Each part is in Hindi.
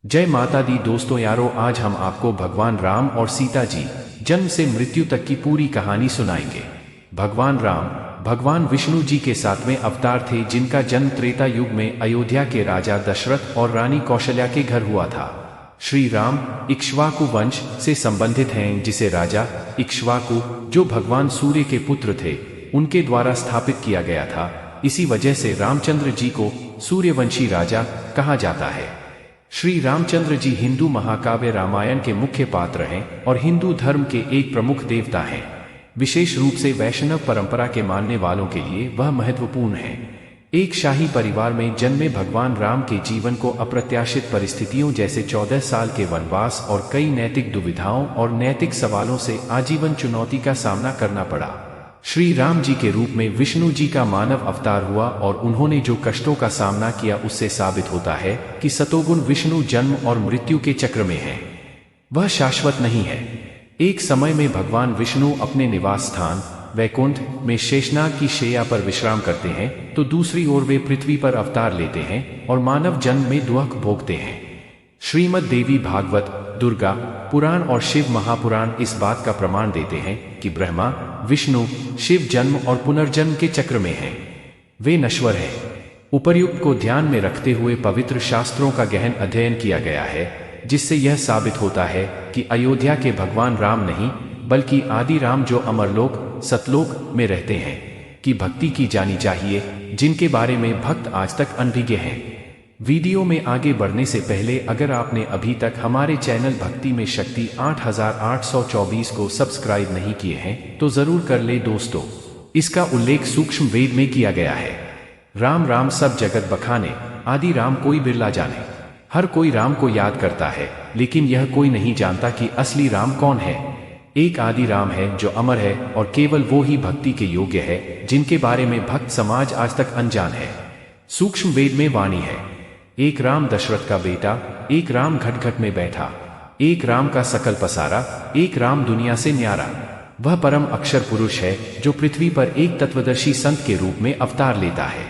जय माता दी दोस्तों यारों, आज हम आपको भगवान राम और सीता जी जन्म से मृत्यु तक की पूरी कहानी सुनाएंगे। भगवान राम भगवान विष्णु जी के 7वें अवतार थे, जिनका जन्म त्रेता युग में अयोध्या के राजा दशरथ और रानी कौशल्या के घर हुआ था। श्री राम इक्ष्वाकु वंश से संबंधित हैं, जिसे राजा इक्ष्वाकु, जो भगवान सूर्य के पुत्र थे, उनके द्वारा स्थापित किया गया था। इसी वजह से रामचंद्र जी को सूर्यवंशी राजा कहा जाता है। श्री रामचंद्र जी हिंदू महाकाव्य रामायण के मुख्य पात्र हैं और हिंदू धर्म के एक प्रमुख देवता हैं। विशेष रूप से वैष्णव परंपरा के मानने वालों के लिए वह महत्वपूर्ण है। एक शाही परिवार में जन्मे भगवान राम के जीवन को अप्रत्याशित परिस्थितियों जैसे 14 साल के वनवास और कई नैतिक दुविधाओं और नैतिक सवालों से आजीवन चुनौती का सामना करना पड़ा। श्री राम जी के रूप में विष्णु जी का मानव अवतार हुआ और उन्होंने जो कष्टों का सामना किया, उससे साबित होता है कि सतोगुण विष्णु जन्म और मृत्यु के चक्र में है, वह शाश्वत नहीं है। एक समय में भगवान विष्णु अपने निवास स्थान वैकुंठ में शेषनाग की शैया पर विश्राम करते हैं, तो दूसरी ओर वे पृथ्वी पर अवतार लेते हैं और मानव जन्म में दुख भोगते हैं। श्रीमद् देवी भागवत, दुर्गा पुराण और शिव महापुराण इस बात का प्रमाण देते हैं कि ब्रह्मा विष्णु शिव जन्म और पुनर्जन्म के चक्र में हैं। वे नश्वर हैं। उपर्युक्त को ध्यान में रखते हुए पवित्र शास्त्रों का गहन अध्ययन किया गया है, जिससे यह साबित होता है कि अयोध्या के भगवान राम नहीं, बल्कि आदि राम जो अमरलोक सतलोक में रहते हैं, की भक्ति की जानी चाहिए, जिनके बारे में भक्त आज तक अनभिज्ञ हैं। वीडियो में आगे बढ़ने से पहले अगर आपने अभी तक हमारे चैनल भक्ति में शक्ति 8824 को सब्सक्राइब नहीं किए हैं तो जरूर कर ले दोस्तों। इसका उल्लेख सूक्ष्म वेद में किया गया है। राम राम सब जगत बखाने, आदि राम कोई बिरला जाने। हर कोई राम को याद करता है, लेकिन यह कोई नहीं जानता कि असली राम कौन है। एक आदि राम है जो अमर है और केवल वो ही भक्ति के योग्य है, जिनके बारे में भक्त समाज आज तक अनजान है। सूक्ष्म वेद में वाणी है, एक राम दशरथ का बेटा, एक राम घट घट में बैठा, एक राम का सकल पसारा, एक राम दुनिया से न्यारा। वह परम अक्षर पुरुष है जो पृथ्वी पर एक तत्वदर्शी संत के रूप में अवतार लेता है।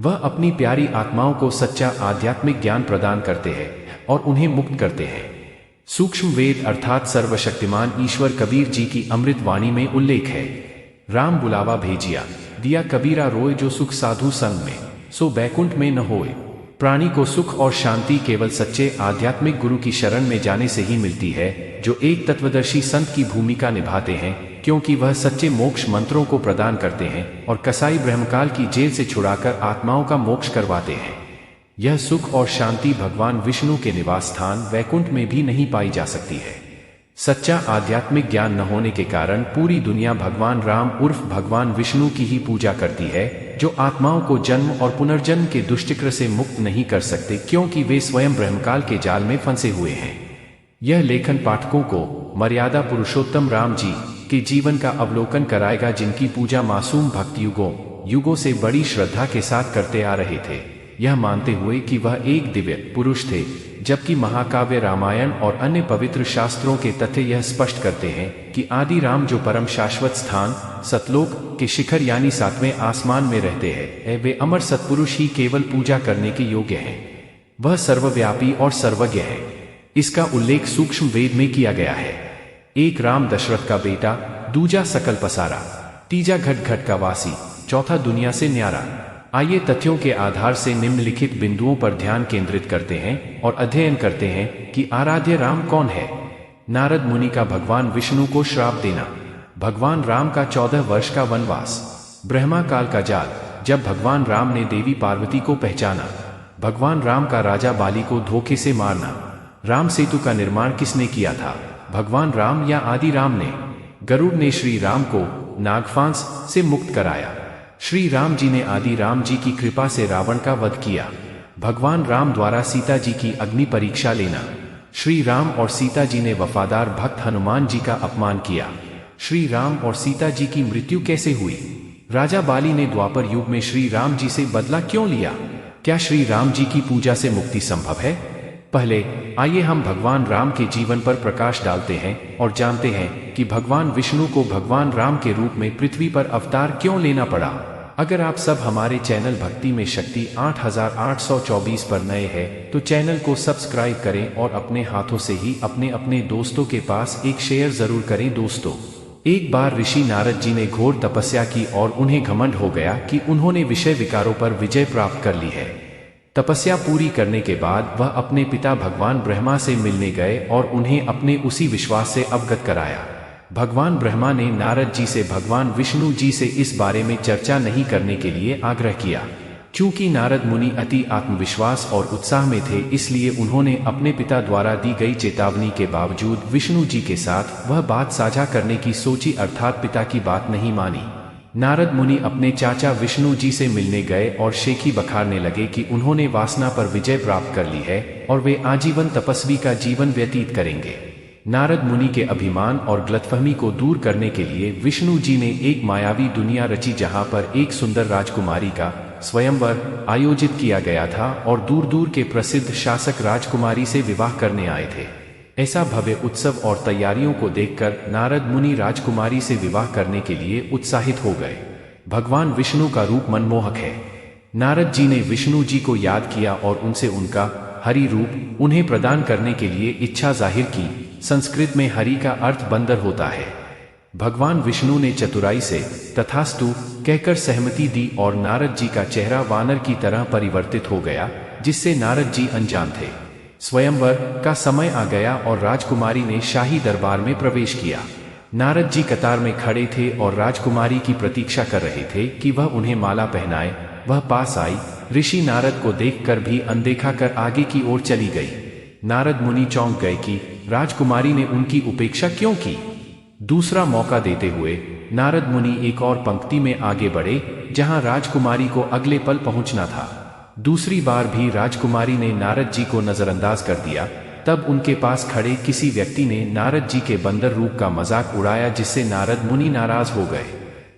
वह अपनी प्यारी आत्माओं को सच्चा आध्यात्मिक ज्ञान प्रदान करते हैं और उन्हें मुक्त करते हैं। सूक्ष्म वेद अर्थात सर्वशक्तिमान ईश्वर कबीर जी की अमृत वाणी में उल्लेख है, राम बुलावा भेजिया, दिया कबीरा रोय, जो सुख साधु संग में, सो बैकुंठ में न होए। प्राणी को सुख और शांति केवल सच्चे आध्यात्मिक गुरु की शरण में जाने से ही मिलती है, जो एक तत्वदर्शी संत की भूमिका निभाते हैं, क्योंकि वह सच्चे मोक्ष मंत्रों को प्रदान करते हैं और कसाई ब्रह्मकाल की जेल से छुड़ाकर आत्माओं का मोक्ष करवाते हैं। यह सुख और शांति भगवान विष्णु के निवास स्थान वैकुंठ में भी नहीं पाई जा सकती है। सच्चा आध्यात्मिक ज्ञान न होने के कारण पूरी दुनिया भगवान राम उर्फ भगवान विष्णु की ही पूजा करती है, जो आत्माओं को जन्म और पुनर्जन्म के दुष्चक्र से मुक्त नहीं कर सकते, क्योंकि वे स्वयं ब्रह्मकाल के जाल में फंसे हुए हैं। यह लेखन पाठकों को मर्यादा पुरुषोत्तम राम जी के जीवन का अवलोकन कराएगा, जिनकी पूजा मासूम भक्त युगों से बड़ी श्रद्धा के साथ करते आ रहे थे, यह मानते हुए कि वह एक दिव्य पुरुष थे। जबकि महाकाव्य रामायण और अन्य पवित्र शास्त्रों के तथ्य यह स्पष्ट करते हैं कि आदि राम जो परम शाश्वत स्थान सतलोक के शिखर यानी 7वें आसमान में रहते हैं, वे अमर सत्पुरुष ही केवल पूजा करने के योग्य हैं। वह सर्वव्यापी और सर्वज्ञ है। इसका उल्लेख सूक्ष्म वेद में किया गया है। एक राम दशरथ का बेटा, दूजा सकल पसारा, तीजा घट घट का वासी, चौथा दुनिया से न्यारा। आइए तथ्यों के आधार से निम्नलिखित बिंदुओं पर ध्यान केंद्रित करते हैं और अध्ययन करते हैं कि आराध्य राम कौन है। नारद मुनि का भगवान विष्णु को श्राप देना, भगवान राम का 14 वर्ष का वनवास, ब्रह्मा काल का जाल, जब भगवान राम ने देवी पार्वती को पहचाना, भगवान राम का राजा बाली को धोखे से मारना, राम सेतु का निर्माण किसने किया था, भगवान राम या आदि राम ने। गरुड़ ने श्री राम को नागफांस से मुक्त कराया। श्री राम जी ने आदि राम जी की कृपा से रावण का वध किया। भगवान राम द्वारा सीता जी की अग्नि परीक्षा लेना। श्री राम और सीता जी ने वफादार भक्त हनुमान जी का अपमान किया। श्री राम और सीता जी की मृत्यु कैसे हुई? राजा बाली ने द्वापर युग में श्री राम जी से बदला क्यों लिया? क्या श्री राम जी की पूजा से मुक्ति संभव है? पहले आइए हम भगवान राम के जीवन पर प्रकाश डालते हैं और जानते हैं कि भगवान विष्णु को भगवान राम के रूप में पृथ्वी पर अवतार क्यों लेना पड़ा। अगर आप सब हमारे चैनल भक्ति में शक्ति 8824 पर नए हैं तो चैनल को सब्सक्राइब करें और अपने हाथों से ही अपने अपने दोस्तों के पास एक शेयर जरूर करें। दोस्तों, एक बार ऋषि नारद जी ने घोर तपस्या की और उन्हें घमंड हो गया कि उन्होंने विषय विकारों पर विजय प्राप्त कर ली है। तपस्या पूरी करने के बाद वह अपने पिता भगवान ब्रह्मा से मिलने गए और उन्हें अपने उसी विश्वास से अवगत कराया। भगवान ब्रह्मा ने नारद जी से भगवान विष्णु जी से इस बारे में चर्चा नहीं करने के लिए आग्रह किया। क्योंकि नारद मुनि अति आत्मविश्वास और उत्साह में थे, इसलिए उन्होंने अपने पिता द्वारा दी गई चेतावनी के बावजूद विष्णु जी के साथ वह बात साझा करने की सोची, अर्थात पिता की बात नहीं मानी। नारद मुनि अपने चाचा विष्णु जी से मिलने गए और शेखी बखारने लगे कि उन्होंने वासना पर विजय प्राप्त कर ली है और वे आजीवन तपस्वी का जीवन व्यतीत करेंगे। नारद मुनि के अभिमान और गलतफहमी को दूर करने के लिए विष्णु जी ने एक मायावी दुनिया रची, जहां पर एक सुंदर राजकुमारी का स्वयंवर आयोजित किया गया था और दूर दूर के प्रसिद्ध शासक राजकुमारी से विवाह करने आए थे। ऐसा भव्य उत्सव और तैयारियों को देखकर नारद मुनि राजकुमारी से विवाह करने के लिए उत्साहित हो गए। भगवान विष्णु का रूप मनमोहक है। नारद जी ने विष्णु जी को याद किया और उनसे उनका हरि रूप उन्हें प्रदान करने के लिए इच्छा जाहिर की। संस्कृत में हरि का अर्थ बंदर होता है। भगवान विष्णु ने चतुराई से तथास्तु कहकर सहमति दी और नारद जी का चेहरा वानर की तरह परिवर्तित हो गया, जिससे नारद जी अनजान थे। स्वयंवर का समय आ गया और राजकुमारी ने शाही दरबार में प्रवेश किया। नारद जी कतार में खड़े थे और राजकुमारी की प्रतीक्षा कर रहे थे कि वह उन्हें माला पहनाए। वह पास आई, ऋषि नारद को देखकर भी अनदेखा कर आगे की ओर चली गई। नारद मुनि चौंक गए कि राजकुमारी ने उनकी उपेक्षा क्यों की। दूसरा मौका देते हुए नारद मुनि एक और पंक्ति में आगे बढ़े, जहां राजकुमारी को अगले पल पहुंचना था। दूसरी बार भी राजकुमारी ने नारद जी को नजरअंदाज कर दिया। तब उनके पास खड़े किसी व्यक्ति ने नारद जी के बंदर रूप का मजाक उड़ाया, जिससे नारद मुनि नाराज हो गए।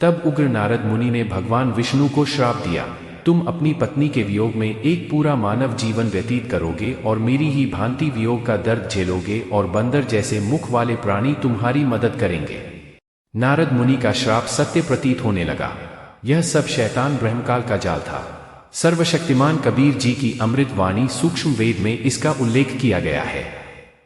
तब उग्र नारद मुनि ने भगवान विष्णु को श्राप दिया, तुम अपनी पत्नी के वियोग में एक पूरा मानव जीवन व्यतीत करोगे और मेरी ही भांति वियोग का दर्द झेलोगे और बंदर जैसे मुख वाले प्राणी तुम्हारी मदद करेंगे। नारद मुनि का श्राप सत्य प्रतीत होने लगा। यह सब शैतान ब्रह्मकाल का जाल था। सर्वशक्तिमान कबीर जी की अमृत वाणी सूक्ष्म वेद में इसका उल्लेख किया गया है।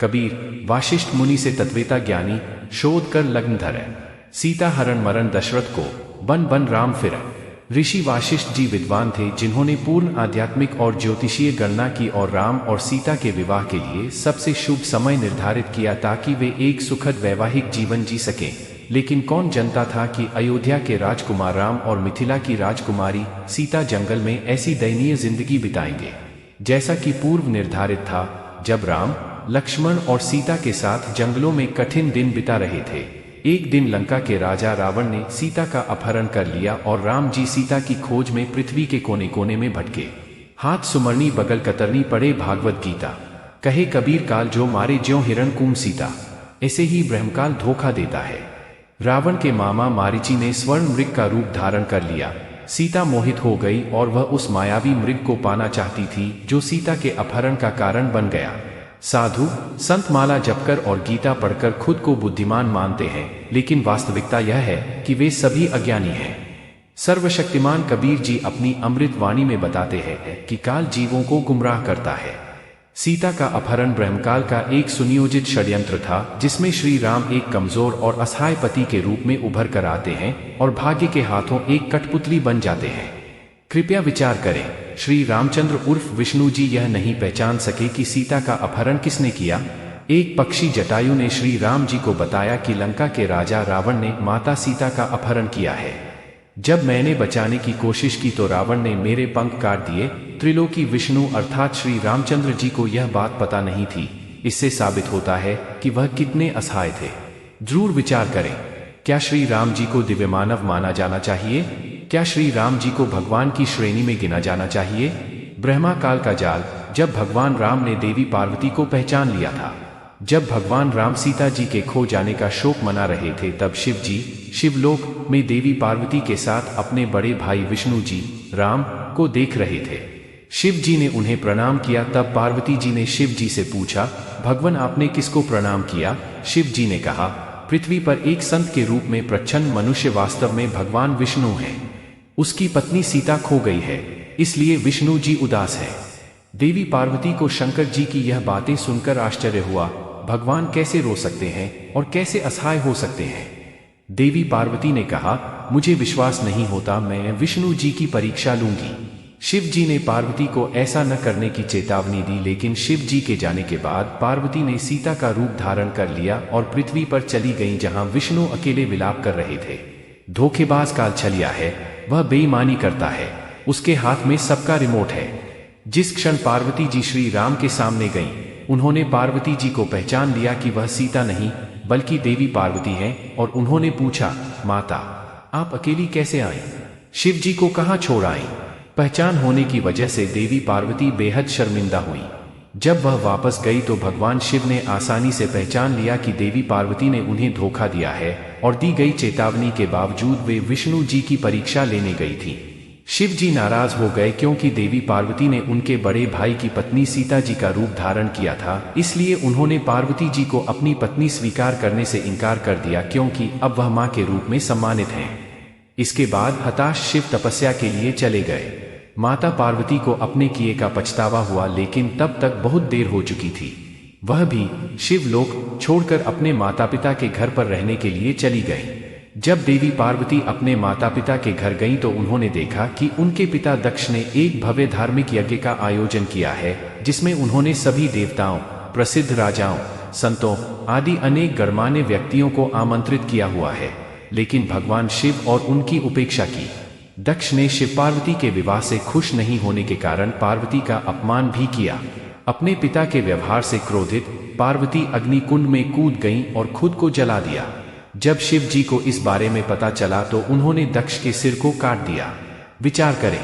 कबीर वाशिष्ठ मुनि से तत्वेता ज्ञानी शोध कर लग्न धरै, सीता हरण मरण दशरथ को बन बन राम फिर। ऋषि वाशिष्ठ जी विद्वान थे, जिन्होंने पूर्ण आध्यात्मिक और ज्योतिषीय गणना की और राम और सीता के विवाह के लिए सबसे शुभ समय निर्धारित किया ताकि वे एक सुखद वैवाहिक जीवन जी सकें। लेकिन कौन जानता था कि अयोध्या के राजकुमार राम और मिथिला की राजकुमारी सीता जंगल में ऐसी दयनीय जिंदगी बिताएंगे जैसा कि पूर्व निर्धारित था। जब राम लक्ष्मण और सीता के साथ जंगलों में कठिन दिन बिता रहे थे, एक दिन लंका के राजा रावण ने सीता का अपहरण कर लिया और राम जी सीता की खोज में पृथ्वी के कोने कोने में भटके। हाथ सुमरनी बगल कतरनी पढ़े भागवत गीता, कहे कबीर काल जो मारे ज्यों हिरणकुंभ सीता। ऐसे ही ब्रह्मकाल धोखा देता है। रावण के मामा मारीची ने स्वर्ण मृग का रूप धारण कर लिया। सीता मोहित हो गई और वह उस मायावी मृग को पाना चाहती थी जो सीता के अपहरण का कारण बन गया। साधु संत माला जपकर और गीता पढ़कर खुद को बुद्धिमान मानते हैं, लेकिन वास्तविकता यह है कि वे सभी अज्ञानी हैं। सर्वशक्तिमान कबीर जी अपनी अमृत वाणी में बताते हैं कि काल जीवों को गुमराह करता है। सीता का अपहरण ब्रह्मकाल का एक सुनियोजित षड्यंत्र था, जिसमें श्री राम एक कमजोर और असहाय पति के रूप में उभर कर आते हैं और भाग्य के हाथों एक कठपुतली बन जाते हैं। कृपया विचार करें, श्री रामचंद्र उर्फ विष्णु जी यह नहीं पहचान सके कि सीता का अपहरण किसने किया। एक पक्षी जटायु ने श्री राम जी को बताया कि लंका के राजा रावण ने माता सीता का अपहरण किया है। जब मैंने बचाने की कोशिश की तो रावण ने मेरे पंख काट दिए। त्रिलोकी विष्णु अर्थात श्री रामचंद्र जी को यह बात पता नहीं थी। इससे साबित होता है कि वह कितने असहाय थे। जरूर विचार करें, क्या श्री राम जी को दिव्य मानव माना जाना चाहिए? क्या श्री राम जी को भगवान की श्रेणी में गिना जाना चाहिए? ब्रह्मा काल का जाल। जब भगवान राम ने देवी पार्वती को पहचान लिया था, जब भगवान राम सीता जी के खो जाने का शोक मना रहे थे, तब शिव जी शिवलोक में देवी पार्वती के साथ अपने बड़े भाई विष्णु जी राम को देख रहे थे। शिव जी ने उन्हें प्रणाम किया। तब पार्वती जी ने शिव जी से पूछा, भगवान आपने किसको प्रणाम किया? शिव जी ने कहा, पृथ्वी पर एक संत के रूप में प्रच्छन्न मनुष्य वास्तव में भगवान विष्णु हैं। उसकी पत्नी सीता खो गई है, इसलिए विष्णु जी उदास है। देवी पार्वती को शंकर जी की यह बातें सुनकर आश्चर्य हुआ। भगवान कैसे रो सकते हैं और कैसे असहाय हो सकते हैं? देवी पार्वती ने कहा, मुझे विश्वास नहीं होता, मैं विष्णु जी की परीक्षा लूंगी। शिव जी ने पार्वती को ऐसा न करने की चेतावनी दी, लेकिन शिव जी के जाने के बाद पार्वती ने सीता का रूप धारण कर लिया और पृथ्वी पर चली गईं, जहां विष्णु अकेले विलाप कर रहे थे। धोखेबाज काल छलिया है, वह बेईमानी करता है, उसके हाथ में सबका रिमोट है। जिस क्षण पार्वती जी श्री राम के सामने गईं, उन्होंने पार्वती जी को पहचान लिया कि वह सीता नहीं बल्कि देवी पार्वती हैं, और उन्होंने पूछा, माता आप अकेली कैसे आईं? शिव जी को कहाँ छोड़ आईं? पहचान होने की वजह से देवी पार्वती बेहद शर्मिंदा हुई। जब वह वापस गई तो भगवान शिव ने आसानी से पहचान लिया कि देवी पार्वती ने उन्हें धोखा दिया है, और दी गई चेतावनी के बावजूद वे विष्णु जी की परीक्षा लेने गई थी। शिव जी नाराज हो गए क्योंकि देवी पार्वती ने उनके बड़े भाई की पत्नी सीता जी का रूप धारण किया था, इसलिए उन्होंने पार्वती जी को अपनी पत्नी स्वीकार करने से इनकार कर दिया, क्योंकि अब वह मां के रूप में सम्मानित हैं। इसके बाद हताश शिव तपस्या के लिए चले गए। माता पार्वती को अपने किए का पछतावा हुआ, लेकिन तब तक बहुत देर हो चुकी थी। वह भी शिवलोक छोड़कर अपने माता पिता के घर पर रहने के लिए चली गई। जब देवी पार्वती अपने माता पिता के घर गईं तो उन्होंने देखा कि उनके पिता दक्ष ने एक भव्य धार्मिक यज्ञ का आयोजन किया है, जिसमें उन्होंने सभी देवताओं, प्रसिद्ध राजाओं, संतों आदि अनेक गणमान्य व्यक्तियों को आमंत्रित किया हुआ है, लेकिन भगवान शिव और उनकी उपेक्षा की। दक्ष ने शिव पार्वती के विवाह से खुश नहीं होने के कारण पार्वती का अपमान भी किया। अपने पिता के व्यवहार से क्रोधित पार्वती अग्निकुंड में कूद गईं और खुद को जला दिया। जब शिव जी को इस बारे में पता चला तो उन्होंने दक्ष के सिर को काट दिया। विचार करें,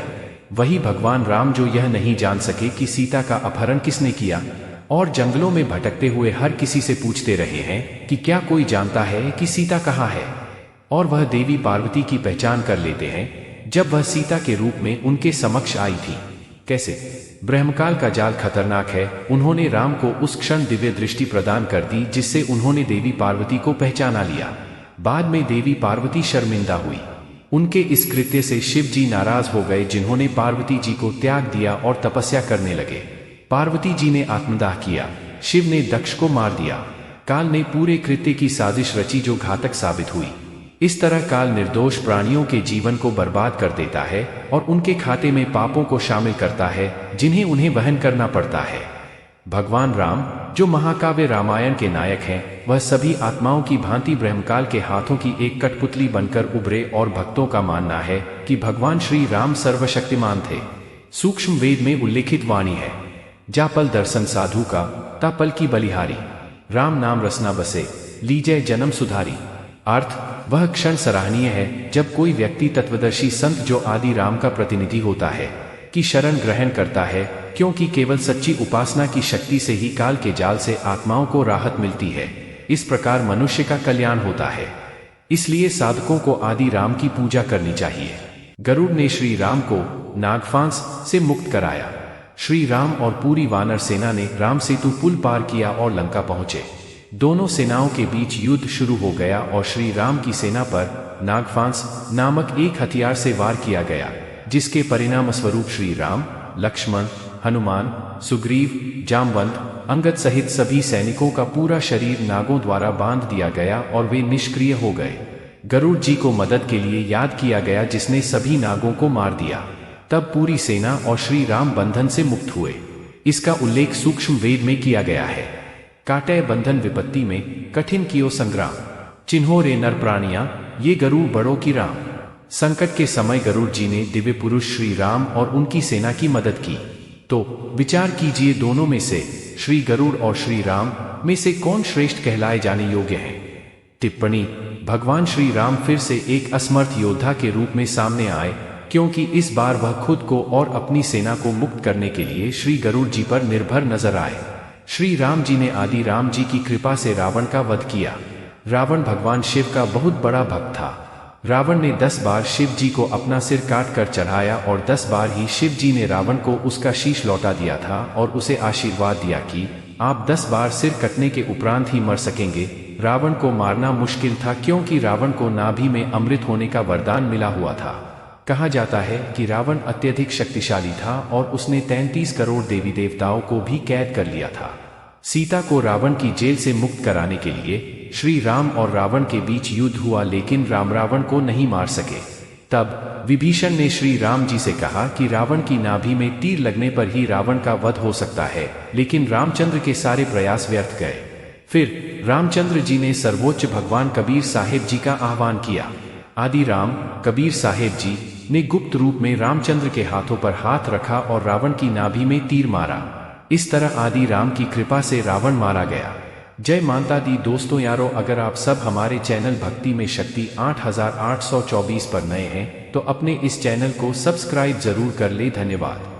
वही भगवान राम जो यह नहीं जान सके कि सीता का अपहरण किसने किया, और जंगलों में भटकते हुए हर किसी से पूछते रहे हैं कि क्या कोई जानता है कि सीता कहाँ है, और वह देवी पार्वती की पहचान कर लेते हैं जब वह सीता के रूप में उनके समक्ष आई थी। कैसे? ब्रह्मकाल का जाल खतरनाक है। उन्होंने राम को उस क्षण दिव्य दृष्टि प्रदान कर दी जिससे उन्होंने देवी पार्वती को पहचाना लिया। बाद में देवी पार्वती शर्मिंदा हुई। उनके इस कृत्य से शिव जी नाराज हो गए, जिन्होंने पार्वती जी को त्याग दिया और तपस्या करने लगे। पार्वती जी ने आत्मदाह किया, शिव ने दक्ष को मार दिया। काल ने पूरे कृत्य की साजिश रची जो घातक साबित हुई। इस तरह काल निर्दोष प्राणियों के जीवन को बर्बाद कर देता है और उनके खाते में पापों को शामिल करता है जिन्हें उन्हें वहन करना पड़ता है। भगवान राम, जो महाकाव्य रामायण के नायक हैं, वह सभी आत्माओं की भांति ब्रह्मकाल के हाथों की एक कठपुतली बनकर उभरे, और भक्तों का मानना है कि भगवान श्री राम सर्वशक्तिमान थे। सूक्ष्म वेद में उल्लेखित वाणी है, जा पल दर्शन साधु का, ता पल की बलिहारी, राम नाम रसना बसे, लीजय जन्म सुधारी। अर्थ, वह क्षण सराहनीय है जब कोई व्यक्ति तत्वदर्शी संत जो आदि राम का प्रतिनिधि होता है की शरण ग्रहण करता है, क्योंकि केवल सच्ची उपासना की शक्ति से ही काल के जाल से आत्माओं को राहत मिलती है। इस प्रकार मनुष्य का कल्याण होता है। इसलिए साधकों को आदि राम की पूजा करनी चाहिए। गरुड़ ने श्री राम को नागफांस से मुक्त कराया। श्री राम और पूरी वानर सेना ने राम सेतु पुल पार किया और लंका पहुंचे। दोनों सेनाओं के बीच युद्ध शुरू हो गया और श्री राम की सेना पर नागफांस नामक एक हथियार से वार किया गया, जिसके परिणाम स्वरूप श्री राम, लक्ष्मण, हनुमान, सुग्रीव, जामवंत, अंगद सहित सभी सैनिकों का पूरा शरीर नागों द्वारा बांध दिया गया और वे निष्क्रिय हो गए। गरुड़ जी को मदद के लिए याद किया गया, जिसने सभी नागों को मार दिया। तब पूरी सेना और श्री राम बंधन से मुक्त हुए। इसका उल्लेख सूक्ष्म वेद में किया गया है। काटे बंधन विपत्ति में कठिन कियो संग्राम, चिन्हो रे नर प्राणिया, ये गरुड़ बड़ों की राम। संकट के समय गरुड़ जी ने दिव्य पुरुष श्री राम और उनकी सेना की मदद की। तो विचार कीजिए, दोनों में से श्री गरुड़ और श्री राम में से कौन श्रेष्ठ कहलाए जाने योग्य है? टिप्पणी: भगवान श्री राम फिर से एक असमर्थ योद्धा के रूप में सामने आए, क्योंकि इस बार वह खुद को और अपनी सेना को मुक्त करने के लिए श्री गरुड़ जी पर निर्भर नजर आए। श्री राम जी ने आदि राम जी की कृपा से रावण का वध किया। रावण भगवान शिव का बहुत बड़ा भक्त था। रावण ने 10 बार शिव जी को अपना सिर काट कर चढ़ाया और 10 बार ही शिव जी ने रावण को उसका शीश लौटा दिया था और उसे आशीर्वाद दिया कि आप 10 बार सिर कटने के उपरांत ही मर सकेंगे। रावण को मारना मुश्किल था, क्योंकि रावण को नाभि में अमृत होने का वरदान मिला हुआ था। कहा जाता है कि रावण अत्यधिक शक्तिशाली था और उसने 33 करोड़ देवी देवताओं को भी कैद कर लिया था। सीता को रावण की जेल से मुक्त कराने के लिए श्री राम और रावण के बीच युद्ध हुआ, लेकिन राम रावण को नहीं मार सके। तब विभीषण ने श्री राम जी से कहा कि रावण की नाभि में तीर लगने पर ही रावण का वध हो सकता है, लेकिन रामचंद्र के सारे प्रयास व्यर्थ गए। फिर रामचंद्र जी ने सर्वोच्च भगवान कबीर साहेब जी का आह्वान किया। आदि राम कबीर साहेब जी ने गुप्त रूप में रामचंद्र के हाथों पर हाथ रखा और रावण की नाभि में तीर मारा। इस तरह आदि राम की कृपा से रावण मारा गया। जय माता दी। दोस्तों यारों, अगर आप सब हमारे चैनल भक्ति में शक्ति 8824 पर नए हैं तो अपने इस चैनल को सब्सक्राइब जरूर कर ले। धन्यवाद।